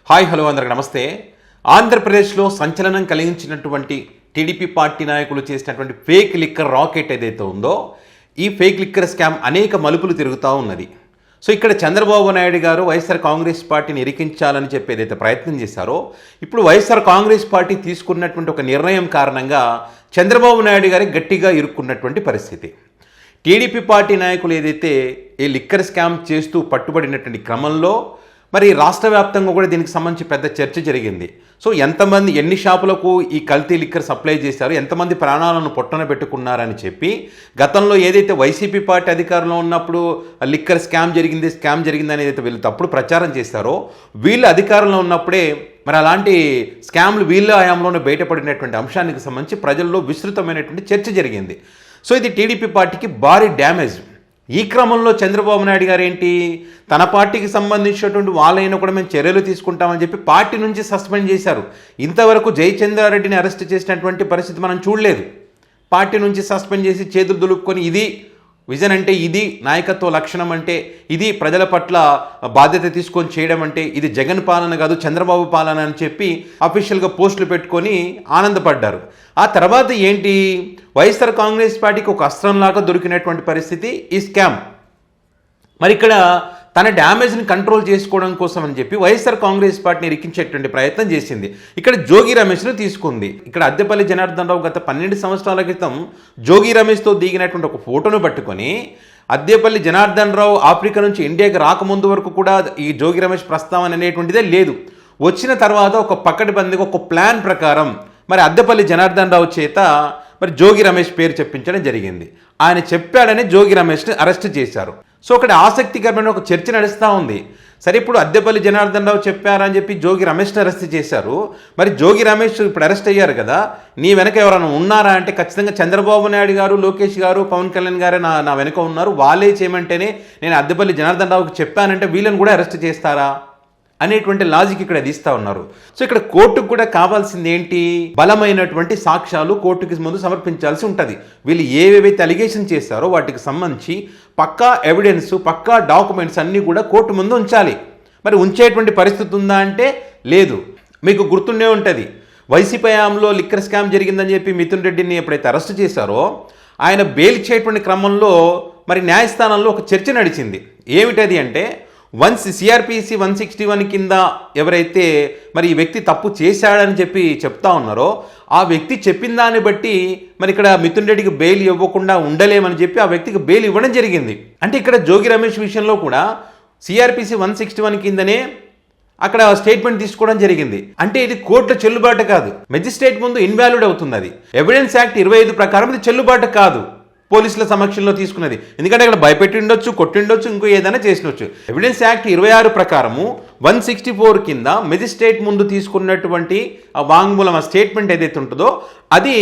Hi hello అందరికి నమస్తే. ఆంధ్రప్రదేశ్లో సంచలనం కలిగించినటువంటి టీడీపీ పార్టీ నాయకులు చేసినటువంటి ఫేక్ లిక్కర్ రాకెట్ ఏదైతే ఉందో, ఈ ఫేక్ లిక్కర్ స్కామ్ అనేక మలుపులు తిరుగుతూ ఉన్నది. సో ఇక్కడ చంద్రబాబు నాయుడు గారు వైఎస్ఆర్ కాంగ్రెస్ పార్టీని ఇరికించాలని చెప్పి ఏదైతే ప్రయత్నం చేశారో, ఇప్పుడు వైఎస్ఆర్ కాంగ్రెస్ పార్టీ తీసుకున్నటువంటి ఒక నిర్ణయం కారణంగా చంద్రబాబు నాయుడు గారి గట్టిగా ఇరుక్కున్నటువంటి పరిస్థితి. టీడీపీ పార్టీ నాయకులు ఏదైతే ఈ లిక్కర్ స్కామ్ చేస్తూ పట్టుబడినటువంటి క్రమంలో మరి రాష్ట్ర వ్యాప్తంగా కూడా దీనికి సంబంధించి పెద్ద చర్చ జరిగింది. సో ఎంతమంది ఎన్ని షాపులకు ఈ కల్తీ లిక్కర్ సప్లై చేశారు, ఎంతమంది ప్రాణాలను పొట్టన పెట్టుకున్నారని చెప్పి గతంలో ఏదైతే వైసీపీ పార్టీ అధికారంలో ఉన్నప్పుడు లిక్కర్ స్కామ్ జరిగింది అని ఏదైతే వీళ్ళు తప్పుడు ప్రచారం చేశారో, వీళ్ళు అధికారంలో ఉన్నప్పుడే మరి అలాంటి స్కామ్లు వీళ్ళ హయాంలోనే బయటపడినటువంటి అంశానికి సంబంధించి ప్రజల్లో విస్తృతమైనటువంటి చర్చ జరిగింది. సో ఇది టీడీపీ పార్టీకి భారీ డ్యామేజ్. ఈ క్రమంలో చంద్రబాబు నాయుడు గారు ఏంటి, తన పార్టీకి సంబంధించినటువంటి వాళ్ళైనా కూడా మేము చర్యలు తీసుకుంటామని చెప్పి పార్టీ నుంచి సస్పెండ్ చేశారు. ఇంతవరకు జయచంద్రారెడ్డిని అరెస్ట్ చేసినటువంటి పరిస్థితి మనం చూడలేదు. పార్టీ నుంచి సస్పెండ్ చేసి చేతులు దులుపుకొని ఇది విజన్ అంటే, ఇది నాయకత్వ లక్షణం అంటే, ఇది ప్రజల పట్ల బాధ్యత తీసుకొని చేయడం అంటే, ఇది జగన్ పాలన కాదు చంద్రబాబు పాలన అని చెప్పి అఫీషియల్గా పోస్టులు పెట్టుకొని ఆనందపడ్డారు. ఆ తర్వాత ఏంటి, వైఎస్ఆర్ కాంగ్రెస్ పార్టీకి ఒక అస్త్రంలాగా దొరికినటువంటి పరిస్థితి ఈ స్కామ్. మరి ఇక్కడ తన డ్యామేజ్ని కంట్రోల్ చేసుకోవడం కోసం అని చెప్పి వైఎస్ఆర్ కాంగ్రెస్ పార్టీని ఇరికించేటువంటి ప్రయత్నం చేసింది. ఇక్కడ జోగి రమేష్ను తీసుకుంది. ఇక్కడ అద్దెపల్లి జనార్దన్ రావు గత 12 సంవత్సరాల క్రితం జోగి రమేష్తో దిగినటువంటి ఒక ఫోటోను పట్టుకొని, అద్దెపల్లి జనార్దన్ రావు ఆఫ్రికా నుంచి ఇండియాకి రాకముందు వరకు కూడా ఈ జోగి రమేష్ ప్రస్తావన అనేటువంటిదే లేదు. వచ్చిన తర్వాత ఒక పకడ్బందీగా ఒక ప్లాన్ ప్రకారం మరి అద్దెపల్లి జనార్దన్ రావు చేత మరి జోగి రమేష్ పేరు చెప్పించడం జరిగింది. ఆయన చెప్పాడని జోగి రమేష్ని అరెస్ట్ చేశారు. సో అక్కడ ఆసక్తికరమైన ఒక చర్చ నడుస్తూ ఉంది. సరే, ఇప్పుడు అద్దెపల్లి జనార్దన్ రావు చెప్పారని చెప్పి జోగి రమేష్ని అరెస్ట్ చేశారు. మరి జోగి రమేష్ ఇప్పుడు అరెస్ట్ అయ్యారు కదా, నీ వెనక ఎవరైనా ఉన్నారా అంటే ఖచ్చితంగా చంద్రబాబు నాయుడు గారు, లోకేష్ గారు, పవన్ కళ్యాణ్ గారే నా వెనక ఉన్నారు, వాళ్ళే చేయమంటేనే నేను అద్దెపల్లి జనార్దన్ రావుకి చెప్పానంటే వీళ్ళని కూడా అరెస్ట్ చేస్తారా అనేటువంటి లాజిక్ ఇక్కడ తీస్తూ ఉన్నారు. సో ఇక్కడ కోర్టుకు కూడా కావాల్సింది ఏంటి, బలమైనటువంటి సాక్ష్యాలు కోర్టుకి ముందు సమర్పించాల్సి ఉంటుంది. వీళ్ళు ఏవేవైతే అలిగేషన్ చేశారో వాటికి సంబంధించి పక్కా ఎవిడెన్స్, పక్కా డాక్యుమెంట్స్ అన్నీ కూడా కోర్టు ముందు ఉంచాలి. మరి ఉంచేటువంటి పరిస్థితి ఉందా అంటే లేదు. మీకు గుర్తుండే ఉంటుంది, వైసీపీ హయాంలో లిక్కర్ స్కామ్ జరిగిందని చెప్పి మిథున్ రెడ్డిని ఎప్పుడైతే అరెస్ట్ చేశారో, ఆయన బెయిల్ ఇచ్చేటువంటి క్రమంలో మరి న్యాయస్థానంలో ఒక చర్చ నడిచింది. ఏమిటది అంటే, సిఆర్పిసి 161 కింద ఎవరైతే మరి ఈ వ్యక్తి తప్పు చేశాడని చెప్పి చెప్తా ఉన్నారో, ఆ వ్యక్తి చెప్పిన దాన్ని బట్టి మరి ఇక్కడ మిథున్ రెడ్డికి బెయిల్ ఇవ్వకుండా ఉండలేమని చెప్పి ఆ వ్యక్తికి బెయిల్ ఇవ్వడం జరిగింది. అంటే ఇక్కడ జోగి రమేష్ విషయంలో కూడా సిఆర్పిసి 161 కిందనే అక్కడ స్టేట్మెంట్ తీసుకోవడం జరిగింది. అంటే ఇది కోర్టులో చెల్లుబాటు కాదు, మెజిస్ట్రేట్ ముందు ఇన్వాలిడ్ అవుతుంది. అది ఎవిడెన్స్ యాక్ట్ 25 ప్రకారం ఇది చెల్లుబాటు కాదు పోలీసుల సమక్షంలో తీసుకున్నది. ఎందుకంటే అక్కడ భయపెట్టి ఉండొచ్చు, కొట్టిండొచ్చు, ఇంకో ఏదైనా చేసినొచ్చు. ఎవిడెన్స్ యాక్ట్ 26 ప్రకారము 164 కింద మెజిస్ట్రేట్ ముందు తీసుకున్నటువంటి ఆ వాంగ్మూలం, ఆ స్టేట్మెంట్ ఏదైతే ఉంటుందో అది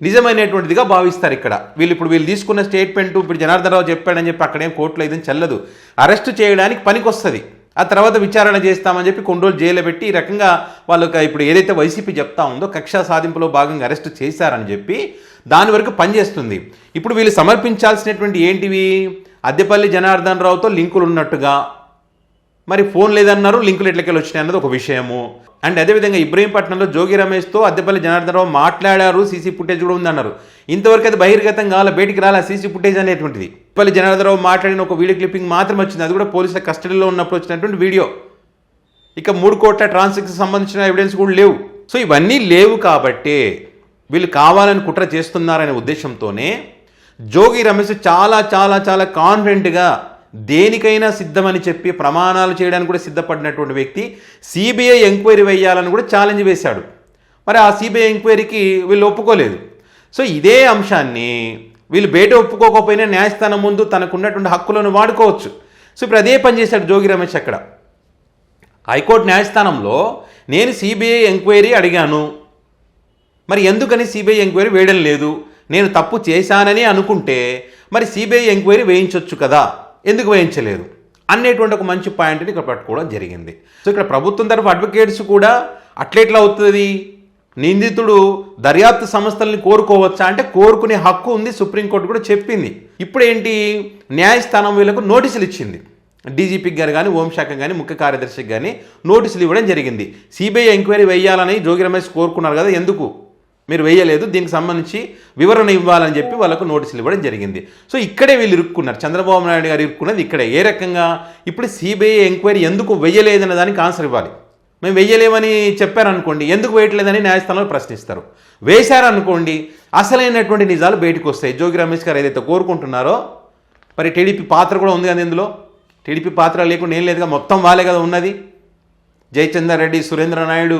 నిజమైనటువంటిదిగా భావిస్తారు. ఇక్కడ వీళ్ళు తీసుకున్న స్టేట్మెంట్ ఇప్పుడు జనార్దన్ రావు చెప్పాడని చెప్పి అక్కడేం కోర్టులో ఏదైనా చెల్లదు, అరెస్ట్ చేయడానికి పనికొస్తుంది. ఆ తర్వాత విచారణ చేస్తామని చెప్పి కొన్ని రోజులు జైలు పెట్టి ఈ రకంగా వాళ్ళకి ఇప్పుడు ఏదైతే వైసీపీ చెప్తా ఉందో కక్షా సాధింపులో భాగంగా అరెస్ట్ చేశారని చెప్పి దాని వరకు పనిచేస్తుంది. ఇప్పుడు వీళ్ళు సమర్పించాల్సినటువంటి ఏంటివి, అద్దెపల్లి జనార్దన్ రావుతో లింకులు ఉన్నట్టుగా, మరి ఫోన్ లేదన్నారు, లింకులు ఎట్లకెళ్ళి వచ్చినాయి అన్నది ఒక విషయము. అండ్ అదేవిధంగా ఇబ్రహీంపట్నంలో జోగి రమేష్తో అద్దెపల్లి జనార్దన్ రావు మాట్లాడారు, సీసీ ఫుటేజ్ కూడా ఉందన్నారు. ఇంతవరకు అది బహిర్గతం కావాలా, బయటికి రాలా సీసీ ఫుటేజ్ అనేటువంటిది. అద్దెపల్లి జనార్దన్ రావు మాట్లాడిన ఒక వీడియో క్లిప్పింగ్ మాత్రం వచ్చింది, అది కూడా పోలీసుల కస్టడీలో ఉన్నప్పుడు వచ్చినటువంటి వీడియో. ఇక 3 కోట్ల ట్రాన్సాక్షన్ సంబంధించిన ఎవిడెన్స్ కూడా లేవు. సో ఇవన్నీ లేవు కాబట్టి వీళ్ళు కావాలని కుట్ర చేస్తున్నారనే ఉద్దేశంతోనే జోగి రమేష్ చాలా చాలా చాలా కాన్ఫిడెంట్గా దేనికైనా సిద్ధమని చెప్పి ప్రమాణాలు చేయడానికి కూడా సిద్ధపడినటువంటి వ్యక్తి సిబిఐ ఎంక్వైరీ వేయాలని కూడా ఛాలెంజ్ వేశాడు. మరి ఆ సిబిఐ ఎంక్వైరీకి వీళ్ళు ఒప్పుకోలేదు. సో ఇదే అంశాన్ని వీళ్ళు బయట ఒప్పుకోకపోయినా న్యాయస్థానం ముందు తనకున్నటువంటి హక్కులను వాడుకోవచ్చు. సో ఇప్పుడు అదే పని చేశాడు జోగి రమేష్. అక్కడ హైకోర్టు న్యాయస్థానంలో నేను సిబిఐ ఎంక్వైరీ అడిగాను, మరి ఎందుకని సిబిఐ ఎంక్వైరీ వేయడం లేదు, నేను తప్పు చేశానని అనుకుంటే మరి సిబిఐ ఎంక్వైరీ వేయించవచ్చు కదా, ఎందుకు వేయించలేదు అనేటువంటి ఒక మంచి పాయింట్ని ఇక్కడ పట్టుకోవడం జరిగింది. సో ఇక్కడ ప్రభుత్వం తరఫు అడ్వకేట్స్ కూడా అట్లెట్లా అవుతుంది, నిందితుడు దర్యాప్తు సంస్థల్ని కోరుకోవచ్చా అంటే కోరుకునే హక్కు ఉంది, సుప్రీంకోర్టు కూడా చెప్పింది. ఇప్పుడు ఏంటి, న్యాయస్థానం వీళ్ళకు నోటీసులు ఇచ్చింది. డీజీపీకి గారు కానీ హోంశాఖ కానీ ముఖ్య కార్యదర్శికి కానీ నోటీసులు ఇవ్వడం జరిగింది. సిబిఐ ఎంక్వైరీ వేయాలని జోగి రమేష్ కోరుకున్నారు కదా, ఎందుకు మీరు వేయలేదు, దీనికి సంబంధించి వివరణ ఇవ్వాలని చెప్పి వాళ్ళకు నోటీసులు ఇవ్వడం జరిగింది. సో ఇక్కడే వీళ్ళు ఇరుక్కున్నారు, చంద్రబాబు నాయుడు గారు ఇరుక్కున్నది ఇక్కడే. ఏ రకంగా ఇప్పుడు సిబిఐ ఎంక్వైరీ ఎందుకు వేయలేదన్న దానికి ఆన్సర్ ఇవ్వాలి. మేము వెయ్యలేమని చెప్పారనుకోండి, ఎందుకు వేయట్లేదని న్యాయస్థానంలో ప్రశ్నిస్తారు. వేశారనుకోండి, అసలైనటువంటి నిజాలు బయటకు వస్తాయి. జోగి రమేష్ గారు ఏదైతే కోరుకుంటున్నారో, మరి టీడీపీ పాత్ర కూడా ఉంది కదా ఇందులో. టీడీపీ పాత్ర లేకుండా ఏం లేదుగా, మొత్తం వాళ్ళే కదా ఉన్నది. జయచందర్ రెడ్డి, సురేంద్ర నాయుడు,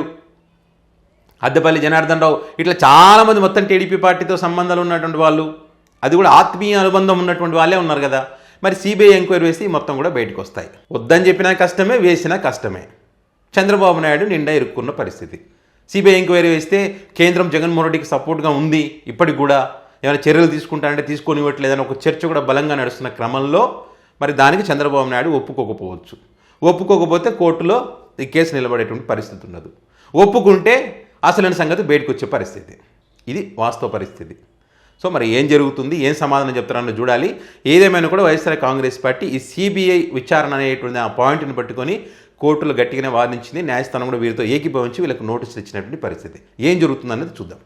అద్దెపల్లి జనార్దన్ రావు, ఇట్లా చాలామంది మొత్తం టీడీపీ పార్టీతో సంబంధాలు ఉన్నటువంటి వాళ్ళు, అది కూడా ఆత్మీయ అనుబంధం ఉన్నటువంటి వాళ్ళే ఉన్నారు కదా. మరి సిబిఐ ఎంక్వైరీ వేసి మొత్తం కూడా బయటకు వస్తాయి. వద్దని చెప్పినా కష్టమే, వేసినా కష్టమే. చంద్రబాబు నాయుడు నిండా ఇరుక్కున్న పరిస్థితి. సిబిఐ ఎంక్వైరీ వేస్తే కేంద్రం జగన్మోహన్ రెడ్డికి సపోర్ట్గా ఉంది, ఇప్పటికి కూడా ఏమైనా చర్యలు తీసుకుంటానంటే తీసుకొని ఇవ్వట్లేదని ఒక చర్చ కూడా బలంగా నడుస్తున్న క్రమంలో మరి దానికి చంద్రబాబు నాయుడు ఒప్పుకోకపోవచ్చు. ఒప్పుకోకపోతే కోర్టులో ఈ కేసు నిలబడేటువంటి పరిస్థితి ఉండదు. ఒప్పుకుంటే అసలైన సంగతి బయటకు వచ్చే పరిస్థితి. ఇది వాస్తవ పరిస్థితి. సో మరి ఏం జరుగుతుంది, ఏం సమాధానం చెప్తారని చూడాలి. ఏదేమైనా కూడా వైఎస్ఆర్ కాంగ్రెస్ పార్టీ ఈ సిబిఐ విచారణ అనేటువంటి ఆ పాయింట్ని పట్టుకొని కోర్టులో గట్టిగానే వాదించింది. న్యాయస్థానం కూడా వీరితో ఏకీభవించి వీళ్ళకి నోటీసులు ఇచ్చినటువంటి పరిస్థితి. ఏం జరుగుతుందనేది చూద్దాం.